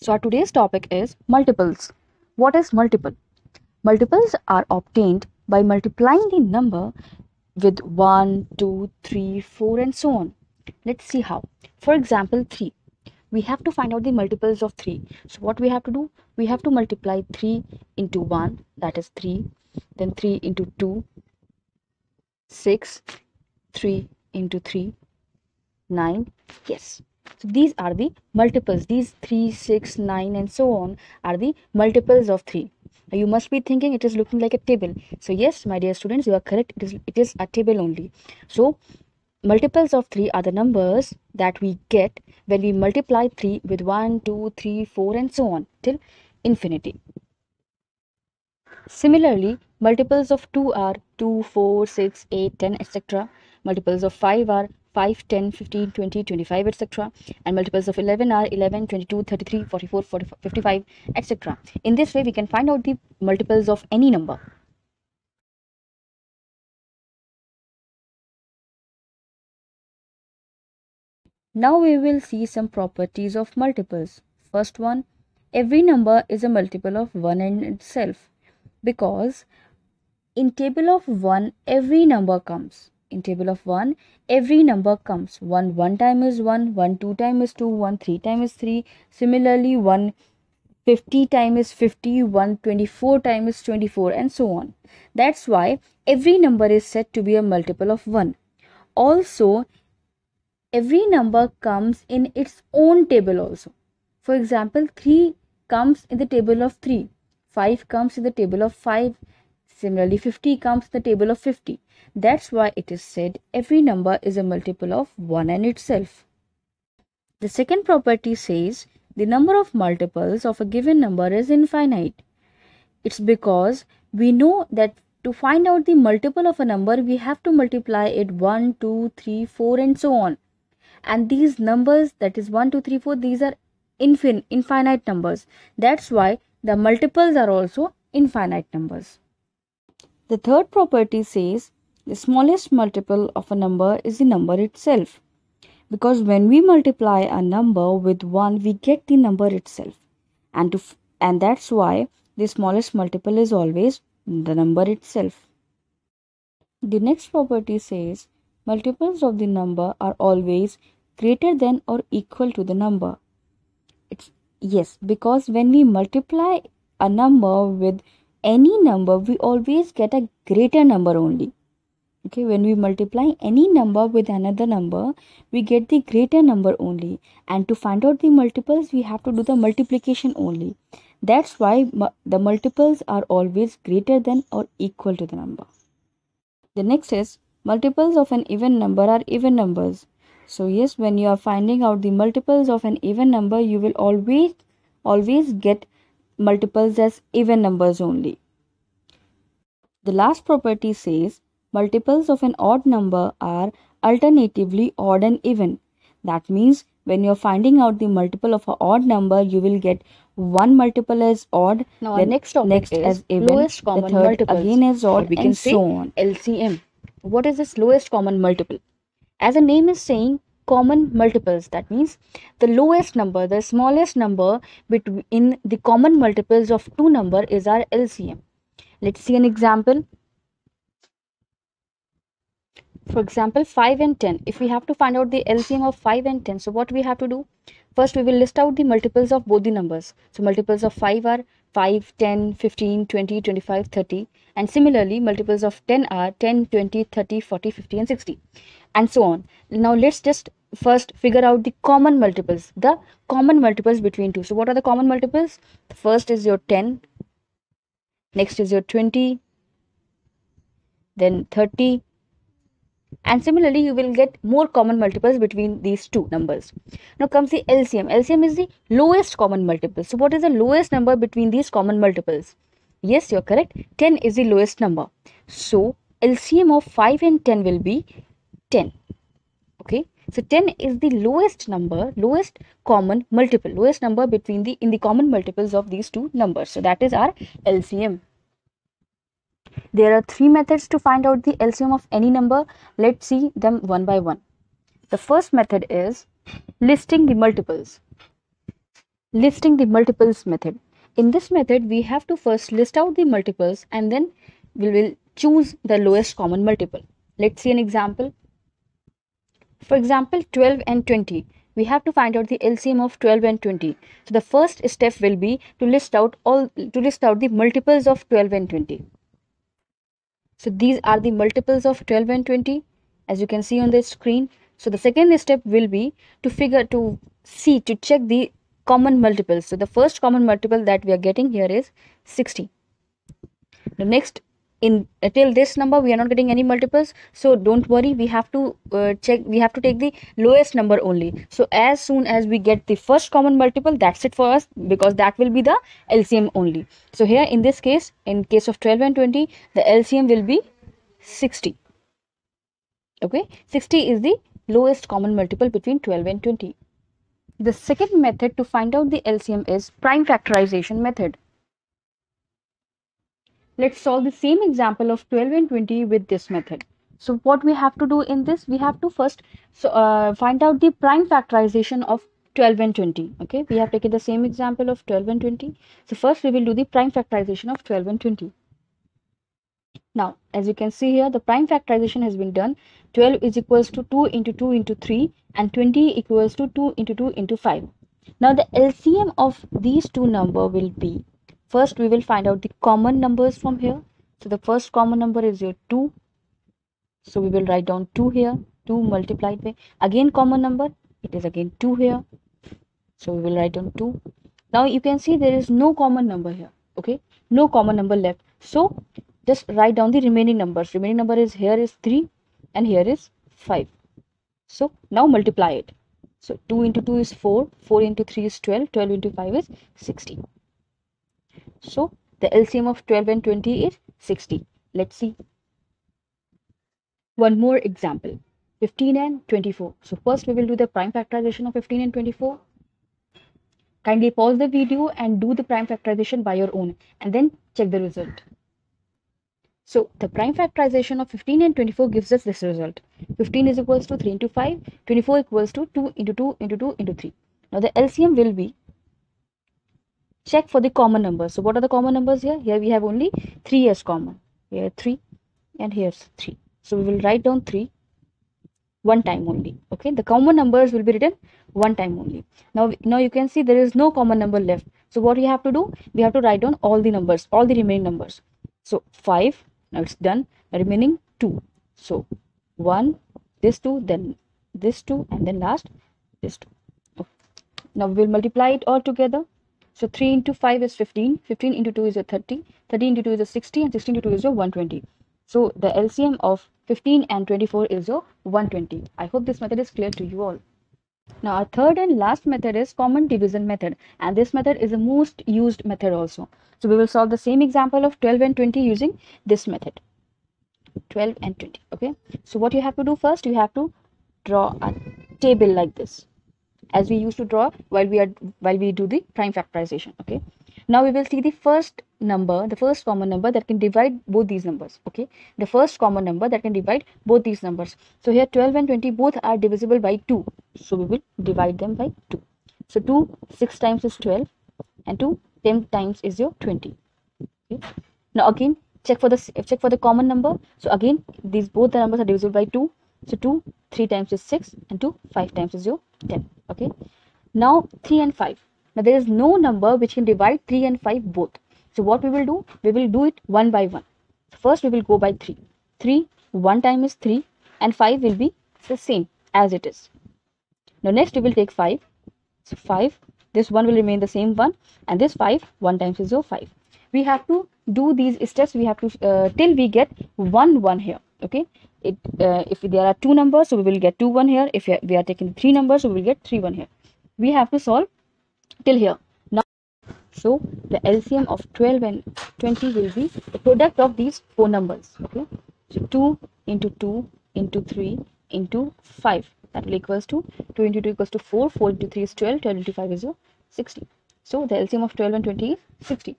So our today's topic is multiples. What is multiple? Multiples are obtained by multiplying the number with 1, 2, 3, 4 and so on. Let's see how. For example, 3. We have to find out the multiples of 3. So what we have to do? We have to multiply 3 into 1, that is 3. Then 3 into 2, 6. 3 into 3, 9. Yes. So these are the multiples. These 3, 6, 9 and so on are the multiples of 3. Now you must be thinking it is looking like a table. So yes, my dear students, you are correct. It is a table only. So multiples of 3 are the numbers that we get when we multiply 3 with 1, 2, 3, 4 and so on till infinity. Similarly, multiples of 2 are 2, 4, 6, 8, 10, etc. Multiples of 5 are 5, 10, 15, 20, 25, etc. And multiples of 11 are 11, 22, 33, 44, 45, 55, etc. In this way, we can find out the multiples of any number. Now we will see some properties of multiples. First one, every number is a multiple of 1 in itself, because in table of 1 every number comes. In table of 1 every number comes. 1 time is 1, 1 2 time is 2, 1 3 time is 3. Similarly 1 50 time is 50, 1 24 time is 24 and so on. That's why every number is said to be a multiple of 1. Also, every number comes in its own table also. For example, 3 comes in the table of 3, 5 comes in the table of 5, similarly 50 comes in the table of 50. That's why it is said every number is a multiple of 1 in itself. The second property says the number of multiples of a given number is infinite. It's because we know that to find out the multiple of a number, we have to multiply it 1, 2, 3, 4 and so on. And these numbers, that is 1, 2, 3, 4, these are infinite numbers. That's why the multiples are also infinite numbers. The third property says the smallest multiple of a number is the number itself, because when we multiply a number with 1 we get the number itself, and that's why the smallest multiple is always the number itself. The next property says multiples of the number are always greater than or equal to the number. Yes, because when we multiply a number with any number, we always get a greater number only. Okay, when we multiply any number with another number, we get the greater number only. And to find out the multiples, we have to do the multiplication only. That's why the multiples are always greater than or equal to the number. The next is multiples of an even number are even numbers. So yes, when you are finding out the multiples of an even number, you will always get multiples as even numbers only. The last property says multiples of an odd number are alternatively odd and even. That means when you're finding out the multiple of an odd number, you will get one multiple as odd, now then next is as even, lowest common the third multiples, again as odd, we can say so on. LCM. What is this lowest common multiple? As the name is saying, common multiples, that means the lowest number, the smallest number between the common multiples of two number is our LCM. Let's see an example. For example, 5 and 10. If we have to find out the LCM of 5 and 10, so what we have to do? First, we will list out the multiples of both the numbers. So multiples of 5 are 5, 10, 15, 20, 25, 30. And similarly, multiples of 10 are 10, 20, 30, 40, 50 and 60. And so on. Now, let's just first figure out the common multiples. The common multiples between two. So what are the common multiples? The first is your 10. Next is your 20. Then 30. And similarly, you will get more common multiples between these two numbers. Now comes the LCM. LCM is the lowest common multiple. So what is the lowest number between these common multiples? Yes, you're correct. 10 is the lowest number. So LCM of 5 and 10 will be 10. Okay. So 10 is the lowest number, lowest common multiple, lowest number between in the common multiples of these two numbers. So that is our LCM. There are three methods to find out the LCM of any number. Let's see them one by one. The first method is listing the multiples. listing the multiples method. In this method, we have to first list out the multiples and then we will choose the lowest common multiple. Let's see an example. For example, 12 and 20. We have to find out the LCM of 12 and 20. So the first step will be to list out the multiples of 12 and 20. So these are the multiples of 12 and 20 as you can see on the screen. So the second step will be to check the common multiples. So the first common multiple that we are getting here is 60. The next, in till this number we are not getting any multiples, so don't worry, we have to take the lowest number only. So as soon as we get the first common multiple, that's it for us, because that will be the LCM only. So here in this case, in case of 12 and 20, the LCM will be 60. Okay, 60 is the lowest common multiple between 12 and 20. The second method to find out the LCM is prime factorization method. Let's solve the same example of 12 and 20 with this method. So what we have to do in this, we have to first find out the prime factorization of 12 and 20. Okay, we have taken the same example of 12 and 20. So first we will do the prime factorization of 12 and 20. Now, as you can see here, the prime factorization has been done. 12 is equals to 2 into 2 into 3 and 20 equals to 2 into 2 into 5. Now, the LCM of these two numbers will be, first we will find out the common numbers from here. So, the first common number is your 2. So, we will write down 2 here, 2 multiplied by, again common number, it is again 2 here. So, we will write down 2. Now, you can see there is no common number here. Okay, no common number left. So, just write down the remaining numbers. Remaining number is here is 3 and here is 5. So now multiply it. So 2 into 2 is 4, 4 into 3 is 12, 12 into 5 is 60. So the LCM of 12 and 20 is 60. Let's see one more example, 15 and 24. So first we will do the prime factorization of 15 and 24. Kindly pause the video and do the prime factorization by your own and then check the result. So the prime factorization of 15 and 24 gives us this result. 15 is equals to 3 into 5, 24 equals to 2 into 2 into 2 into 3. Now the LCM will be, check for the common numbers. So what are the common numbers here? Here we have only 3 as common. Here 3 and here's 3. So we will write down 3 one time only. Okay, the common numbers will be written one time only. Now you can see there is no common number left. So what we have to do? We have to write down all the numbers, all the remaining numbers. So 5, now it's done. Remaining 2. So 1, this 2, then this 2, and then last this 2. Okay. Now we will multiply it all together. So 3 into 5 is 15, 15 into 2 is a 30, 30 into 2 is a 60, and 60 into 2 is a 120. So the LCM of 15 and 24 is a 120. I hope this method is clear to you all. Now our third and last method is common division method, and this method is the most used method also. So we will solve the same example of 12 and 20 using this method. 12 and 20. Okay, so what you have to do first, you have to draw a table like this, as we used to draw while we do the prime factorization. Okay, now we will see the first number, the first common number that can divide both these numbers. Okay, the first common number that can divide both these numbers. So here 12 and 20 both are divisible by 2, so we will divide them by 2. So 2 6 times is 12 and 2 10 times is your 20. Okay, now again check for the common number. So again these both the numbers are divisible by 2. So 2 3 times is 6 and 2 5 times is your 10. Okay, now 3 and 5. Now there is no number which can divide 3 and 5 both. So what we will do? We will do it one by one. First we will go by 3. 3 one time is 3 and 5 will be the same as it is. Now next we will take 5. So 5, this one will remain the same one, and this 5 one times is your 5. We have to do these steps. We have to till we get 1 here. Okay, if there are 2 numbers, so we will get 2 1 here. If we are taking 3 numbers, so we will get 3 1 here. We have to solve till here. Now, so the LCM of 12 and 20 will be the product of these 4 numbers. Okay, so 2 into 2 into 3 into 5, that will equals to 2 into 2 equals to 4, 4 into 3 is 12, 12 into 5 is 60. So the LCM of 12 and 20 is 60.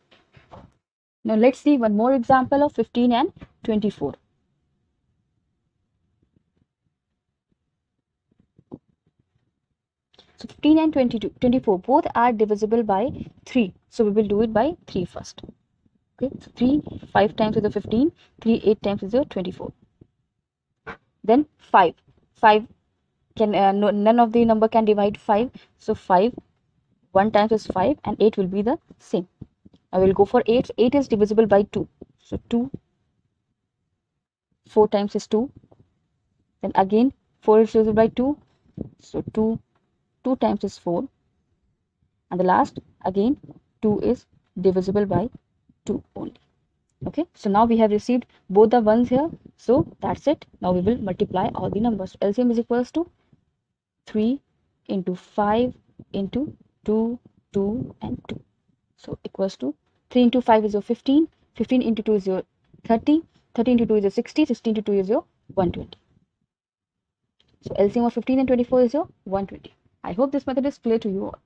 Now let's see one more example of 15 and 24. So 15 and 24 both are divisible by 3. So we will do it by 3 first. Okay, so 3 5 times is the 15, 3 8 times is the 24. Then 5 can none of the number can divide 5. So 5 1 times is 5 and 8 will be the same. I will go for 8. 8 is divisible by 2. So 2 4 times is 2. Then again 4 is divisible by 2. So 2 times is 4. And the last again 2 is divisible by 2 only. Okay, so now we have received both the ones here. So that's it. Now we will multiply all the numbers. LCM is equals to 3 into 5 into 2, 2 and 2. So equals to 3 into 5 is your 15, 15 into 2 is your 30, 30 into 2 is your 60, 60 into 2 is your 120. So LCM of 15 and 24 is your 120. I hope this method is clear to you all.